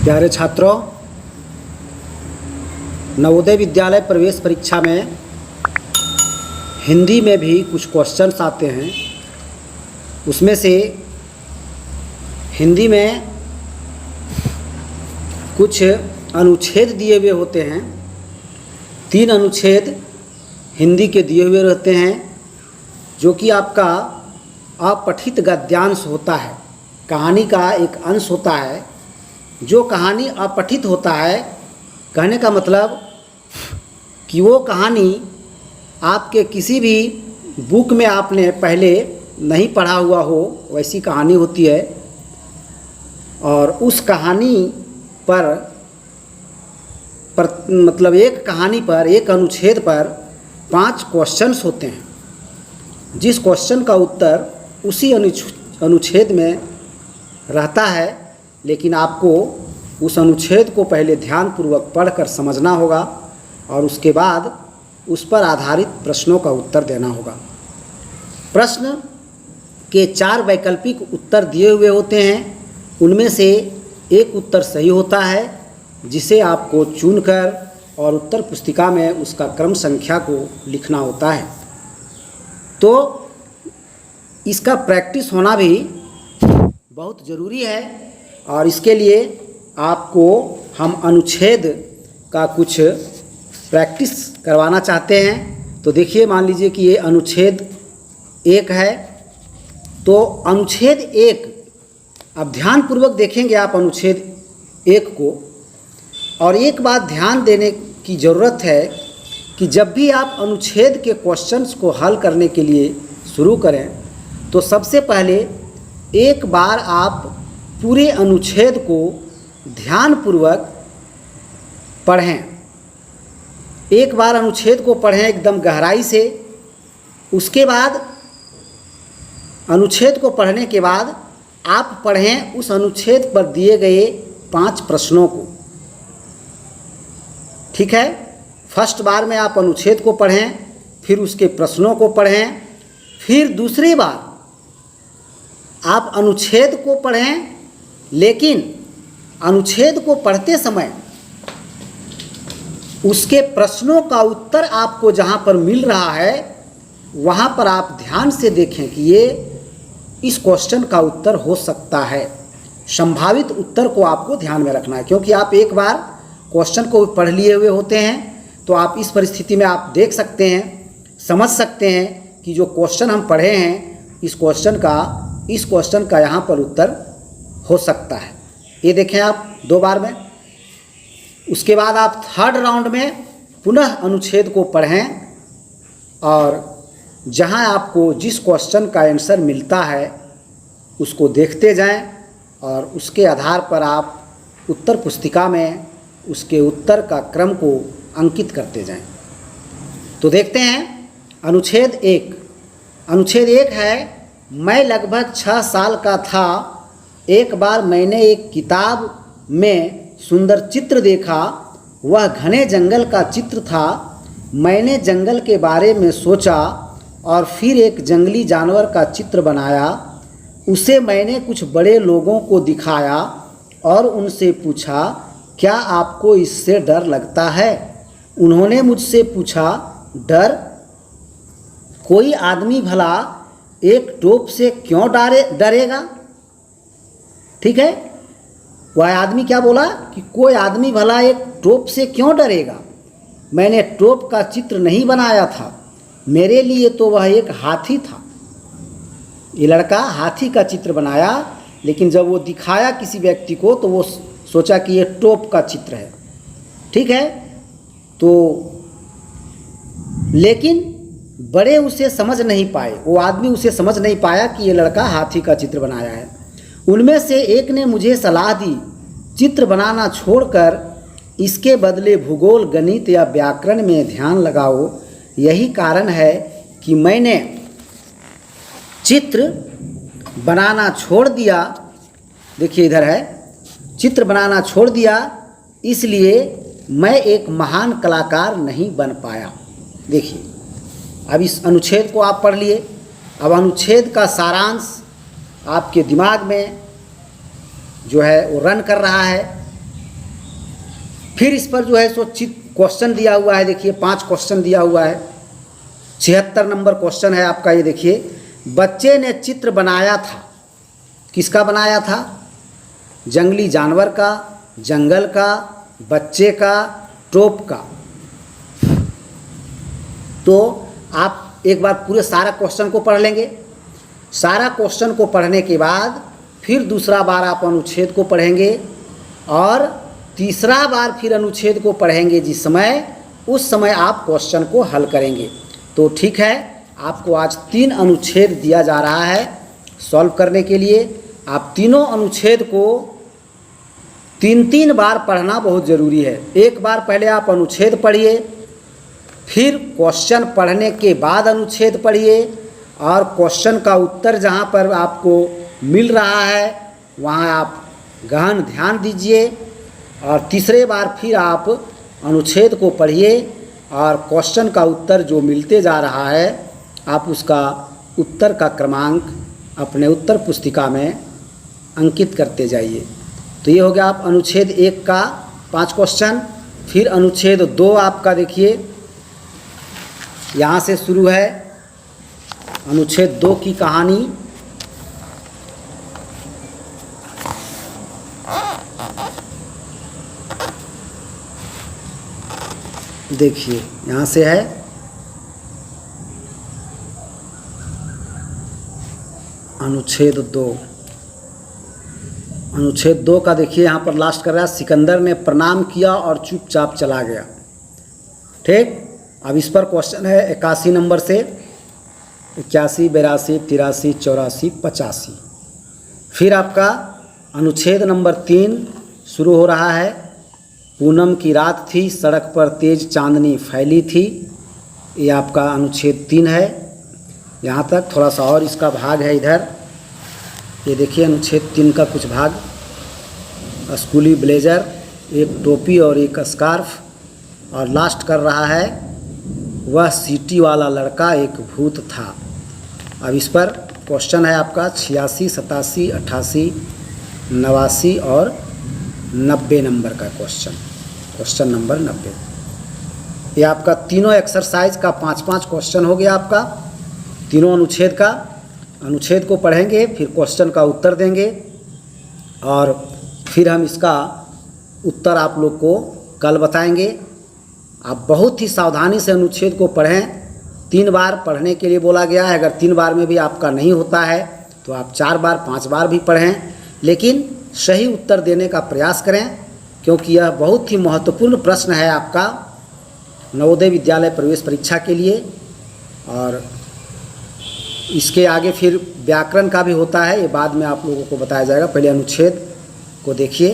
प्यारे छात्रों, नवोदय विद्यालय प्रवेश परीक्षा में हिंदी में भी कुछ क्वेश्चंस आते हैं। उसमें से हिंदी में कुछ अनुच्छेद दिए हुए होते हैं। 3 अनुच्छेद हिंदी के दिए हुए रहते हैं, जो कि आपका अपठित गद्यांश होता है। कहानी का एक अंश होता है। जो कहानी अपठित होता है, कहने का मतलब कि वो कहानी आपके किसी भी बुक में आपने पहले नहीं पढ़ा हुआ हो, वैसी कहानी होती है। और उस कहानी पर मतलब एक कहानी पर, एक अनुच्छेद पर 5 क्वेश्चंस होते हैं। जिस क्वेश्चन का उत्तर उसी अनुच्छेद में रहता है, लेकिन आपको उस अनुच्छेद को पहले ध्यानपूर्वक पढ़कर समझना होगा और उसके बाद उस पर आधारित प्रश्नों का उत्तर देना होगा। प्रश्न के 4 वैकल्पिक उत्तर दिए हुए होते हैं। उनमें से एक उत्तर सही होता है, जिसे आपको चुनकर और उत्तर पुस्तिका में उसका क्रम संख्या को लिखना होता है। तो इसका प्रैक्टिस होना भी बहुत ज़रूरी है, और इसके लिए आपको हम अनुच्छेद का कुछ प्रैक्टिस करवाना चाहते हैं। तो देखिए, मान लीजिए कि ये अनुच्छेद 1 है। तो अनुच्छेद 1, अब ध्यानपूर्वक देखेंगे आप अनुच्छेद 1 को। और एक बात ध्यान देने की ज़रूरत है कि जब भी आप अनुच्छेद के क्वेश्चंस को हल करने के लिए शुरू करें, तो सबसे पहले एक बार आप पूरे अनुच्छेद को ध्यानपूर्वक पढ़ें। एक बार अनुच्छेद को पढ़ें एकदम गहराई से। उसके बाद अनुच्छेद को पढ़ने के बाद आप पढ़ें उस अनुच्छेद पर दिए गए 5 प्रश्नों को। ठीक है? फर्स्ट बार में आप अनुच्छेद को पढ़ें, फिर उसके प्रश्नों को पढ़ें, फिर दूसरी बार आप अनुच्छेद को पढ़ें, लेकिन अनुच्छेद को पढ़ते समय उसके प्रश्नों का उत्तर आपको जहाँ पर मिल रहा है, वहाँ पर आप ध्यान से देखें कि ये इस क्वेश्चन का उत्तर हो सकता है। संभावित उत्तर को आपको ध्यान में रखना है, क्योंकि आप एक बार क्वेश्चन को पढ़ लिए हुए होते हैं। तो आप इस परिस्थिति में आप देख सकते हैं, समझ सकते हैं कि जो क्वेश्चन हम पढ़े हैं, इस क्वेश्चन का यहाँ पर उत्तर हो सकता है। ये देखें आप 2 बार में। उसके बाद आप 3rd राउंड में पुनः अनुच्छेद को पढ़ें, और जहाँ आपको जिस क्वेश्चन का आंसर मिलता है उसको देखते जाएं, और उसके आधार पर आप उत्तर पुस्तिका में उसके उत्तर का क्रम को अंकित करते जाएं। तो देखते हैं अनुच्छेद 1। अनुच्छेद 1 है, मैं लगभग 6 साल का था। एक बार मैंने एक किताब में सुंदर चित्र देखा। वह घने जंगल का चित्र था। मैंने जंगल के बारे में सोचा और फिर एक जंगली जानवर का चित्र बनाया। उसे मैंने कुछ बड़े लोगों को दिखाया और उनसे पूछा, क्या आपको इससे डर लगता है? उन्होंने मुझसे पूछा, डर? कोई आदमी भला एक टोप से क्यों डरेगा? ठीक है? वह आदमी क्या बोला कि कोई आदमी भला एक टोप से क्यों डरेगा? मैंने टोप का चित्र नहीं बनाया था, मेरे लिए तो वह एक हाथी था। ये लड़का हाथी का चित्र बनाया, लेकिन जब वो दिखाया किसी व्यक्ति को तो वो सोचा कि ये टोप का चित्र है। ठीक है? तो लेकिन बड़े उसे समझ नहीं पाए, वो आदमी उसे समझ नहीं पाया कि ये लड़का हाथी का चित्र बनाया है। उनमें से एक ने मुझे सलाह दी, चित्र बनाना छोड़कर इसके बदले भूगोल, गणित या व्याकरण में ध्यान लगाओ। यही कारण है कि मैंने चित्र बनाना छोड़ दिया। देखिए इधर है, चित्र बनाना छोड़ दिया, इसलिए मैं एक महान कलाकार नहीं बन पाया। देखिए, अब इस अनुच्छेद को आप पढ़ लिए। अब अनुच्छेद का सारांश आपके दिमाग में जो है वो रन कर रहा है। फिर इस पर जो है सो क्वेश्चन दिया हुआ है, देखिए 5 क्वेश्चन दिया हुआ है। 76 नंबर क्वेश्चन है आपका, ये देखिए। बच्चे ने चित्र बनाया था, किसका बनाया था? जंगली जानवर का, जंगल का, बच्चे का, टोप का। तो आप एक बार पूरे सारा क्वेश्चन को पढ़ लेंगे। सारा क्वेश्चन को पढ़ने के बाद फिर दूसरा बार आप अनुच्छेद को पढ़ेंगे और तीसरा बार फिर अनुच्छेद को पढ़ेंगे जिस समय, उस समय आप क्वेश्चन को हल करेंगे। तो ठीक है, आपको आज 3 अनुच्छेद दिया जा रहा है सॉल्व करने के लिए। आप तीनों अनुच्छेद को 3-3 बार पढ़ना बहुत ज़रूरी है। एक बार पहले आप अनुच्छेद पढ़िए, फिर क्वेश्चन पढ़ने के बाद अनुच्छेद पढ़िए और क्वेश्चन का उत्तर जहाँ पर आपको मिल रहा है वहाँ आप गहन ध्यान दीजिए और तीसरे बार फिर आप अनुच्छेद को पढ़िए और क्वेश्चन का उत्तर जो मिलते जा रहा है आप उसका उत्तर का क्रमांक अपने उत्तर पुस्तिका में अंकित करते जाइए। तो ये हो गया आप अनुच्छेद 1 का 5 क्वेश्चन। फिर अनुच्छेद 2 आपका देखिए यहाँ से शुरू है। अनुच्छेद 2 की कहानी देखिए, यहाँ से है अनुच्छेद 2। अनुच्छेद 2 का देखिए यहाँ पर लास्ट कर रहा है, सिकंदर ने प्रणाम किया और चुपचाप चला गया। ठीक, अब इस पर क्वेश्चन है 81 नंबर से 81, 82, 83, 84, 85। फिर आपका अनुच्छेद नंबर 3 शुरू हो रहा है। पूनम की रात थी, सड़क पर तेज चांदनी फैली थी। ये आपका अनुच्छेद 3 है। यहाँ तक थोड़ा सा और इसका भाग है इधर, ये देखिए अनुच्छेद 3 का कुछ भाग। स्कूली ब्लेजर, एक टोपी और एक स्कार्फ, और लास्ट कर रहा है वह सीटी वाला लड़का एक भूत था। अब इस पर क्वेश्चन है आपका 86, 87, 88, 89 और 90 नंबर का क्वेश्चन नंबर 90। ये आपका तीनों एक्सरसाइज का 5-5 क्वेश्चन हो गया आपका, तीनों अनुच्छेद का। अनुच्छेद को पढ़ेंगे, फिर क्वेश्चन का उत्तर देंगे और फिर हम इसका उत्तर आप लोग को कल बताएंगे। आप बहुत ही सावधानी से अनुच्छेद को पढ़ें। 3 बार पढ़ने के लिए बोला गया है। अगर 3 बार में भी आपका नहीं होता है तो आप 4 बार 5 बार भी पढ़ें, लेकिन सही उत्तर देने का प्रयास करें, क्योंकि यह बहुत ही महत्वपूर्ण प्रश्न है आपका नवोदय विद्यालय प्रवेश परीक्षा के लिए। और इसके आगे फिर व्याकरण का भी होता है, ये बाद में आप लोगों को बताया जाएगा। पहले अनुच्छेद को देखिए।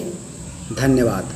धन्यवाद।